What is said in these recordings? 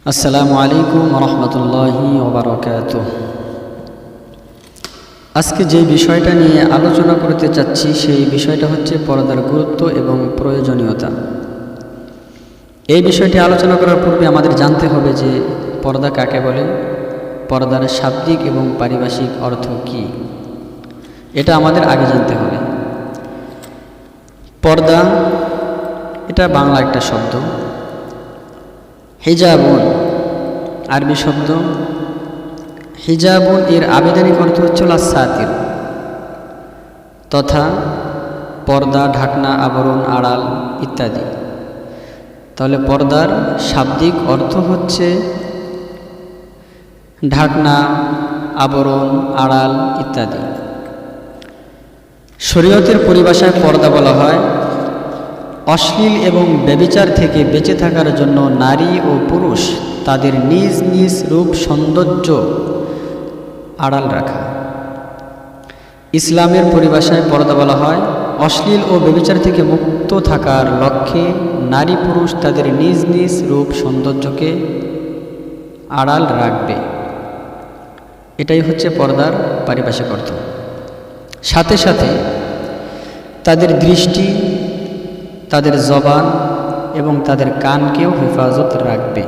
আসসালামু আলাইকুম রহমতুল্লাহি ওবারাকাতুহ। আজকে যে বিষয়টা নিয়ে আলোচনা করতে চাচ্ছি সেই বিষয়টা হচ্ছে পর্দার গুরুত্ব এবং প্রয়োজনীয়তা। এই বিষয়টি আলোচনা করার পূর্বে আমাদের জানতে হবে যে পর্দা কাকে বলে, পর্দার শাব্দিক এবং পারিভাষিক অর্থ কী, এটা আমাদের আগে জানতে হবে। পর্দা এটা বাংলা একটা শব্দ, হিজাবুন আরবি শব্দ। হিজাবুন এর আবেদনিক অর্থ হচ্ছে সাতির, তথা পর্দা, ঢাকনা, আবরণ, আড়াল ইত্যাদি। তাহলে পর্দার শাব্দিক অর্থ হচ্ছে ঢাকনা, আবরণ, আড়াল ইত্যাদি। শরীয়তের পরিভাষায় পর্দা বলা হয় অশ্লীল এবং ব্যভিচার থেকে বেঁচে থাকার জন্য নারী ও পুরুষ তাদের নিজ নিজ রূপ সৌন্দর্য আড়াল রাখা। ইসলামের পরিভাষায় পর্দা বলা হয় অশ্লীল ও ব্যভিচার থেকে মুক্ত থাকার লক্ষ্যে নারী পুরুষ তাদের নিজ নিজ রূপ সৌন্দর্যকে আড়াল রাখবে। এটাই হচ্ছে পর্দার পারিভাষিক অর্থ। সাথে সাথে তাদের দৃষ্টি, তাদের জবান এবং তাদের কানকেও হেফাজত রাখবে।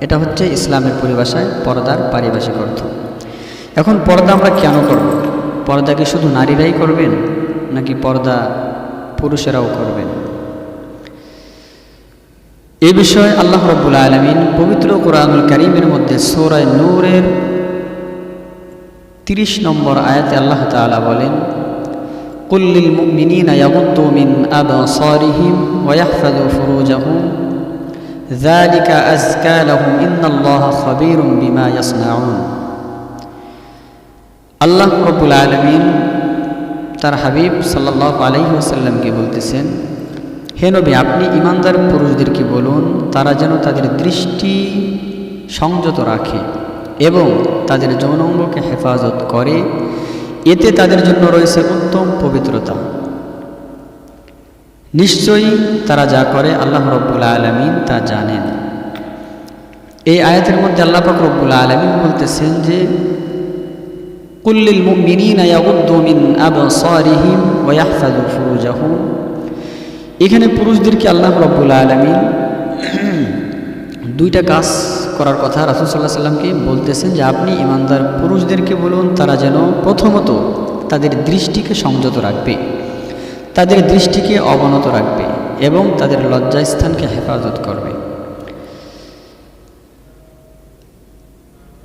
এটা হচ্ছে ইসলামের পরিভাষায় পর্দার পারিভাষিক অর্থ। এখন পর্দা আমরা কেন করব? পর্দা কি শুধু নারীরাই করবেন নাকি পর্দা পুরুষেরাও করবেন? এই বিষয়ে আল্লাহ রাব্বুল আলামিন পবিত্র কোরআনুল কারীমের মধ্যে সূরা নূরের 30 নম্বর আয়াতে আল্লাহ তাআলা বলেন, কুল লিল মুমিনিনা ইয়াগুদ্দু মিন আবসারিহিম ওয়া ইয়াহফাযু ফুরুজাহুম যালিকা আযকা লাহুম ইন্নাল্লাহা খাবীরুম বিমা ইয়াসনাউন। আল্লাহ রাব্বুল আলামিন তার হাবিব সাল্লাল্লাহু আলাইহি ওয়াসাল্লামকে বলতেছেন, হে নবী, আপনি ঈমানদার পুরুষদেরকে বলুন তারা যেন তাদের দৃষ্টি সংযত রাখে এবং তাদের যৌনাঙ্গকে হেফাজত করে, এতে তাদের জন্য রয়েছে উত্তম পবিত্রতা। নিশ্চয়ই তারা যা করে আল্লাহ রাব্বুল আলামিন তা জানেন। এই আয়াতের মধ্যে আল্লাহ পাক রব্বুল আলামিন বলতেছেন যে কুল লিল মুমিনিনা ইয়াগুদ্দু মিন আবসারিহিম ওয়া ইয়াহফাযু ফুরুজাহুম। এখানে পুরুষদেরকে আল্লাহ রাব্বুল আলামিন দুইটা কাজ করার কথা রাসূল সাল্লাল্লাহু আলাইহি ওয়াসাল্লামকে বলতেছেন যে আপনি ঈমানদার পুরুষদেরকে বলুন তারা যেন প্রথমত তাদের দৃষ্টিকে সংযত রাখবে, তাদের দৃষ্টিকে অবনত রাখবে এবং তাদের লজ্জাস্থানকে হেফাজত করবে।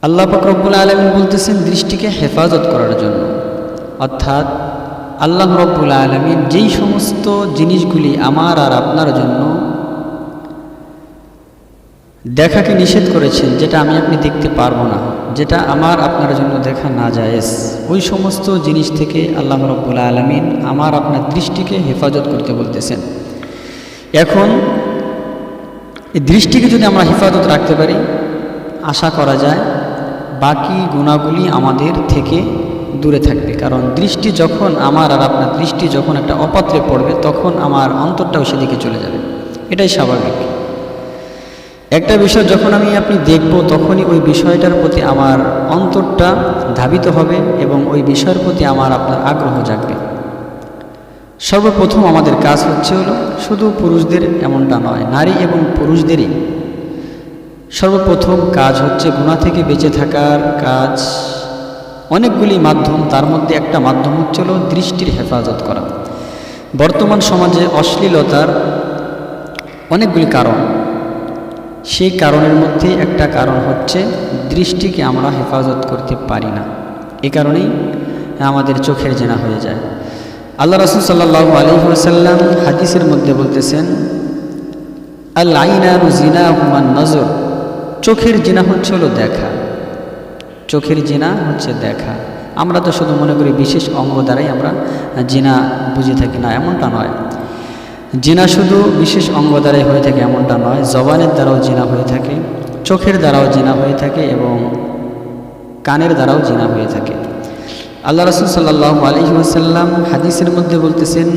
আল্লাহ পাক রব্বুল আলামিন বলতেছেন দৃষ্টিকে হেফাজত করার জন্য, অর্থাৎ আল্লাহ রব্বুল আলামিন যেই সমস্ত জিনিসগুলি আমার আর আপনার জন্য দেখাকে নিষেধ করেছেন, যেটা আমি আপনি দেখতে পারবো না, যেটা আমার আপনার জন্য দেখা না জায়েজ, ওই সমস্ত জিনিস থেকে আল্লাহ রাব্বুল আলামিন আমার আপনার দৃষ্টিকে হেফাজত করতে বলতেছেন। এখন এই দৃষ্টিকে যদি আমরা হেফাজত রাখতে পারি, আশা করা যায় বাকি গুণাগুলি আমাদের থেকে দূরে থাকবে। কারণ দৃষ্টি যখন আমার আর আপনার দৃষ্টি যখন একটা অপাত্রে পড়বে তখন আমার অন্তরটাও সেদিকে চলে যাবে, এটাই স্বাভাবিক। একটা বিষয় যখন আমি আপনি দেখব তখনই ওই বিষয়টার প্রতি আমার অন্তরটা ধাবিত হবে এবং ওই বিষয়ের প্রতি আমার আপনার আগ্রহ জাগবে। সর্বপ্রথম আমাদের কাজ হলো শুধু পুরুষদের এমনটা নয়, নারী এবং পুরুষদেরই সর্বপ্রথম কাজ হচ্ছে গুনাহ থেকে বেঁচে থাকার কাজ। অনেকগুলি মাধ্যম, তার মধ্যে একটা মাধ্যম হচ্ছিল দৃষ্টির হেফাজত করা। বর্তমান সমাজে অশ্লীলতার অনেকগুলি কারণ, সেই কারণের মধ্যে একটা কারণ হচ্ছে দৃষ্টিকে আমরা হেফাজত করতে পারি না। এ কারণেই আমাদের চোখের জিনা হয়ে যায়। আল্লাহ রাসূল সাল্লাল্লাহু আলাইহি ওয়াসাল্লাম হাদিসের মধ্যে বলতেছেন, আল আইনানু জিনাহুমান নজর। চোখের জিনা হলো দেখা, চোখের জিনা হচ্ছে দেখা। আমরা তো শুধু মনে করি বিশেষ অঙ্গ দ্বারাই আমরা জিনা বুঝে থাকি, না, এমনটা নয়। জিনা শুধু বিশেষ অঙ্গ দ্বারাই হয়ে থাকে এমনটা নয়, জবানের দ্বারাও জিনা হয়ে থাকে, চোখের দ্বারাও জিনা হয়ে থাকে এবং কানের দ্বারাও জিনা হয়ে থাকে। আল্লাহ রাসূল সাল্লাল্লাহু আলাইহি ওয়াসাল্লাম হাদিসের মধ্যে বলতেছেন,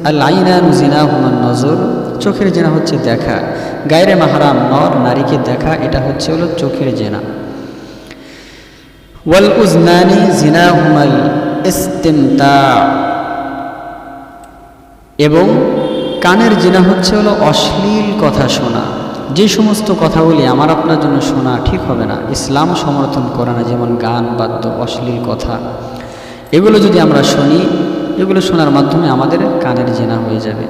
আল আইনানু জিনাহুমান নজর। চোখের জেনা হচ্ছে দেখা, গায়রে মাহরাম নর নারীকে দেখা, এটা হচ্ছে হলো চোখের জেনা। ওয়াল উজনানি জিনাহুমাল ইস্তিমতা, এবং কানের জেনা হচ্ছে হলো অশ্লীল কথা শোনা। যে সমস্ত কথাগুলি আমার আপনার জন্য শোনা ঠিক হবে না, ইসলাম সমর্থন করে না, যেমন গান বাদ্য অশ্লীল কথা, এগুলো যদি আমরা শুনি, এগুলো শোনার মাধ্যমে আমাদের কানের জেনা হয়ে যাবে।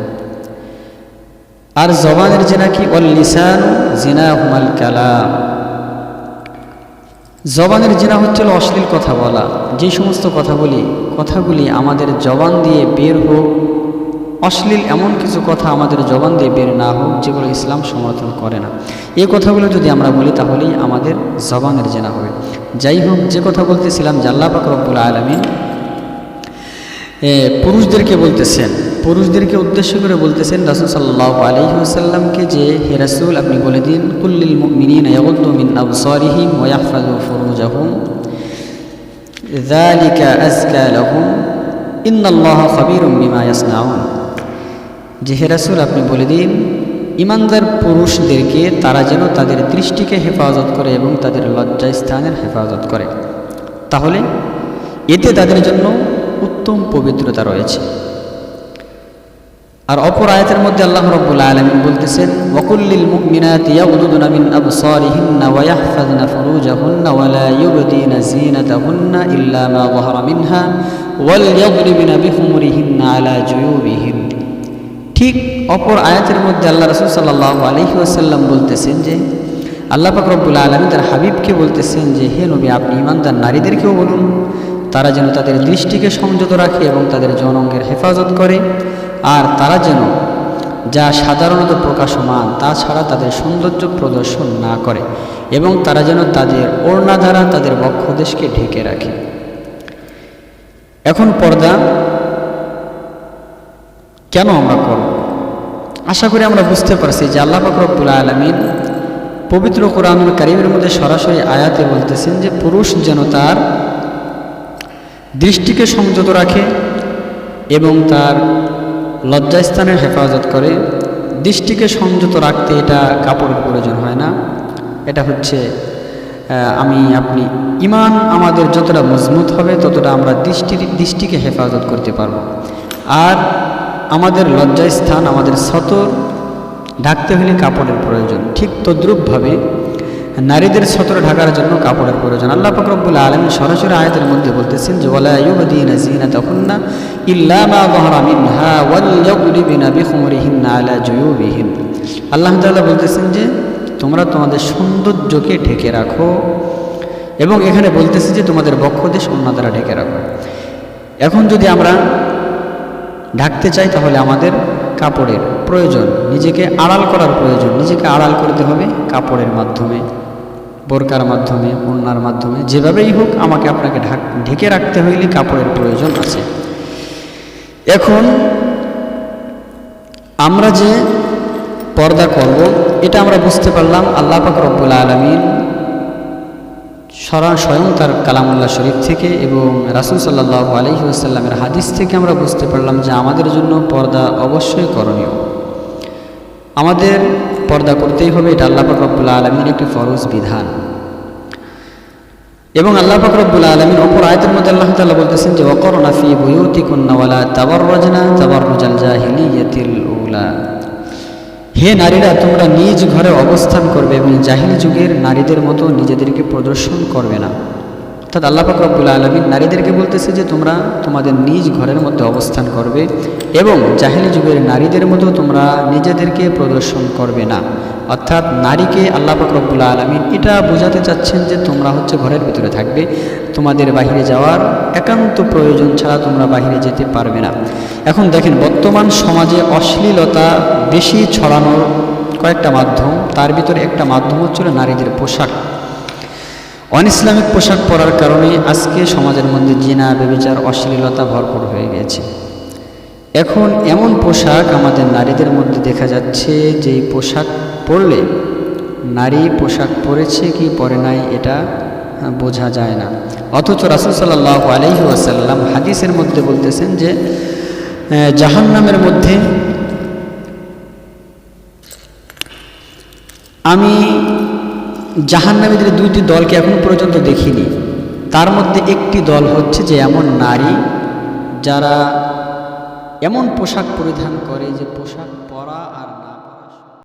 আর জবানের জেনা কি? ওয়াল লিসান জিনাহুমাল কালাম, জবানের জেনা হচ্ছে অশ্লীল কথা বলা। যে সমস্ত কথাগুলি আমাদের জবান দিয়ে বের হোক, অশ্লীল এমন কিছু কথা আমাদের জবান দিয়ে বের না হোক যেগুলো ইসলাম সমর্থন করে না, এই কথাগুলো যদি আমরা বলি তাহলেই আমাদের জবানের জেনা হবে। যাই হোক, যে কথা বলতেছিলাম যে আল্লাহ পাক রব্বুল আলামিন পুরুষদেরকে উদ্দেশ্য করে বলতেছেন রাসূল সাল্লাল্লাহু আলাইহি ওয়াসাল্লামকে যে হে রাসূল, আপনি বলে দিন কুল্লিল মুমিনিনা ইয়াগুদ্দু মিন আবসারিহিম ওয়া ইয়াহফাযু ফুরুজাহুম যালিকা আযকা লাহুম ইন্নাল্লাহা খাবীরুম বিমা ইয়াসনাউন। যে হে রাসূল, আপনি বলে দিন ঈমানদার পুরুষদেরকে তারা যেন তাদের দৃষ্টিকে হেফাজত করে এবং তাদের লজ্জাস্থানের হেফাজত করে, তাহলে এতে তাদের জন্য উত্তম পবিত্রতা রয়েছে। আর অপর আয়াতের মধ্যে আল্লাহ রাব্বুল আলামিন বলতেছেন ওয়াকুল্লিল মুমিনাতি ইয়াগুদুনা মিন আবসারিহিন্না ওয়া ইয়াহফাযনা ফুরুজাহুন্না ওয়া লা ইউবদিনা যিনাতাহুন্না ইল্লা মা যাহারা মিনহা ওয়াল ইয়াদরিবনা বিখুমুরিহিন্না আলা জুয়ুবিহিন। ঠিক অপর আয়াতের মধ্যে আল্লাহ রাসূল সাল্লাল্লাহু আলাইহি ওয়াসাল্লাম বলতেছেন যে আল্লাহ পাক রব্বুল আলামিন তার হাবিবকে বলতেছেন যে হে নবী, আপনি ঈমানদার নারীদেরকেও বলুন তারা যেন তাদের দৃষ্টিকে সংযত রাখে এবং তাদের যৌনাঙ্গের হেফাজত করে, আর তারা যেন যা সাধারণত প্রকাশমান তাছাড়া তাদের সৌন্দর্য প্রদর্শন না করে, এবং তারা যেন তাদের ওড়না দ্বারা তাদের বক্ষদেশকে ঢেকে রাখে। এখন পর্দা কেন আমরা করব? আশা করি আমরা বুঝতে পারছি যে আল্লাহ পাক রব্বুল আলামিন পবিত্র কোরআনুল কারীমের মধ্যে সরাসরি আয়াতে বলতেছেন যে পুরুষ যেন তার দৃষ্টিকে সংযত রাখে এবং তার লজ্জাস্থানের হেফাজত করে। দৃষ্টিকে সংযত রাখতে এটা কাপড়ের প্রয়োজন হয় না, এটা হচ্ছে আপনি ঈমান আমাদের যতটা মজবুত হবে ততটা আমরা দৃষ্টিকে হেফাজত করতে পারব। আর আমাদের লজ্জাস্থান, আমাদের সতর ঢাকতে হলে কাপড়ের প্রয়োজন। ঠিক তদ্রূপভাবে নারীদের সতর ঢাকার জন্য কাপড়ের প্রয়োজন। আল্লাহ পাক রব্বুল আলামিন সরাসরি আয়াতের মধ্যে বলতেছেন যে ওয়ালা ইউবদিনা যিনাতাহুন্না ইল্লা মা যাহারা মিনহা ওয়াল ইয়াদরিবনা বিখুমুরিহিন্না আলা জুয়ুবিহিন। আল্লাহ তাআলা বলতেছেন যে তোমরা তোমাদের সৌন্দর্যকে ঢেকে রাখো, এবং এখানে বলতেছে যে তোমাদের বক্ষদেশ ওড়না দ্বারা ঢেকে রাখো। এখন যদি আমরা ঢাকতে চাই তাহলে আমাদের কাপড়ের প্রয়োজন, নিজেকে আড়াল করার প্রয়োজন। নিজেকে আড়াল করতে হবে কাপড়ের মাধ্যমে, বোরকার মাধ্যমে, ওড়নার মাধ্যমে, যেভাবেই হোক আমাকে আপনাকে ঢেকে রাখতে হইলে কাপড়ের প্রয়োজন আছে। এখন আমরা যে পর্দা করব এটা আমরা বুঝতে পারলাম আল্লাহ পাক রব্বুল আলামিন স্বয়ং তার কালামুল্লাহ শরীফ থেকে এবং রাসূল সাল্লাল্লাহু আলাইহি ওয়াসাল্লামের হাদিস থেকে আমরা বুঝতে পারলাম যে আমাদের জন্য পর্দা অবশ্যই করণীয়। আমাদের পর্দা করতেই হবে, এটা আল্লাহ পাক রব্বুল আলামিনের একটি ফরজ বিধান। এবং আল্লাহ পাক রব্বুল আলামিন অপর আয়াতের মধ্যে আল্লাহ তাআলা বলতেছেন যে ওয়াকরনা ফি বুয়ুতিকুন্না ওয়ালা তাবাররাজনা তাবাররুজাল জাহিলিয়াতিল উলা। হে নারীরা, তোমরা নিজ ঘরে অবস্থান করবে এবং জাহিলি যুগের নারীদের মতো নিজেদেরকে প্রদর্শন করবে না। অর্থাৎ আল্লাহ পাক রব্বুল আলামিন নারীদেরকে বলতেছে যে তোমরা তোমাদের নিজ ঘরের মধ্যে অবস্থান করবে এবং জাহিলি যুগের নারীদের মতো তোমরা নিজেদেরকে প্রদর্শন করবে না। অর্থাৎ নারীকে আল্লাহ পাক রব্বুল আলামিন এটা বোঝাতে চাচ্ছেন যে তোমরা হচ্ছে ঘরের ভিতরে থাকবে, তোমাদের বাহিরে যাওয়ার একান্ত প্রয়োজন ছাড়া তোমরা বাহিরে যেতে পারবে না। এখন দেখেন বর্তমান সমাজে অশ্লীলতা বেশি ছড়ানোর কয়েকটা মাধ্যম, তার ভিতরে একটা মাধ্যম হচ্ছিল নারীদের পোশাক। অনইসলামিক পোশাক পরার কারণে আজকে সমাজের মধ্যে জিনা, ব্যভিচার, অশ্লীলতা ভরপুর হয়ে গেছে। এখন এমন পোশাক আমাদের নারীদের মধ্যে দেখা যাচ্ছে যে পোশাক পরলে নারী পোশাক পরেছে কি পরে নাই এটা বোঝা যায় না। অথচ রাসূল সাল্লাল্লাহু আলাইহি ওয়াসাল্লাম হাদিসের মধ্যে বলতেছেন যে জাহান্নামের মধ্যে আমি জাহান্নামীদের দুইটি দলকে এখন পর্যন্ত দেখিনি। তার মধ্যে একটি দল হচ্ছে যে এমন নারী যারা এমন পোশাক পরিধান করে যে পোশাক পরা আর